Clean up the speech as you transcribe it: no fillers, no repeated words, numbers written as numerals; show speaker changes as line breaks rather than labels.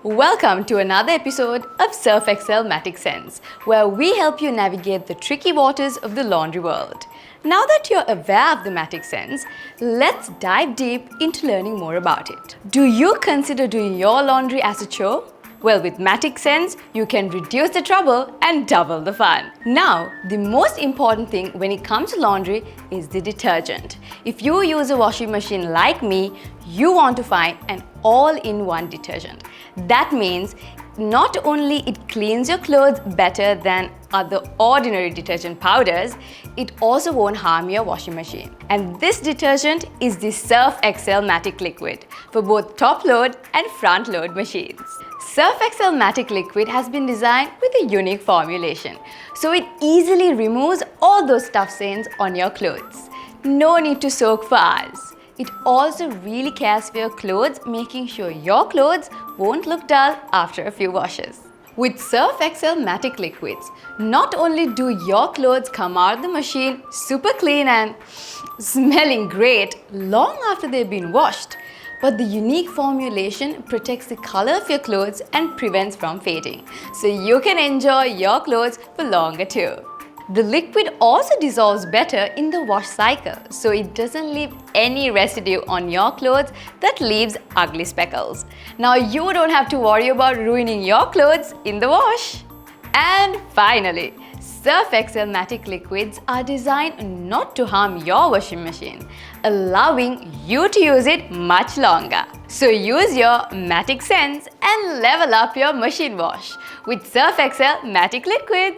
Welcome to another episode of Surf Excel Matic Sense, where we help you navigate the tricky waters of the laundry world. Now that you're aware of the Matic Sense, let's dive deep into learning more about it. Do you consider doing your laundry as a chore? Well, with Matic Sense, you can reduce the trouble and double the fun. Now, the most important thing when it comes to laundry is the detergent. If you use a washing machine like me, you want to find an all-in-one detergent. That means not only it cleans your clothes better than other ordinary detergent powders, it also won't harm your washing machine. And this detergent is the Surf Excel Matic Liquid for both top load and front load machines. Surf Excel Matic Liquid has been designed with a unique formulation, so it easily removes all those tough stains on your clothes. No need to soak for hours. It also really cares for your clothes, making sure your clothes won't look dull after a few washes. With Surf Excel Matic Liquids, not only do your clothes come out of the machine super clean and smelling great long after they've been washed, but the unique formulation protects the color of your clothes and prevents from fading, so you can enjoy your clothes for longer too. The liquid also dissolves better in the wash cycle, so it doesn't leave any residue on your clothes that leaves ugly speckles. Now you don't have to worry about ruining your clothes in the wash. And finally, Surf Excel Matic Liquids are designed not to harm your washing machine, allowing you to use it much longer. So use your Matic Sense and level up your machine wash with Surf Excel Matic Liquids.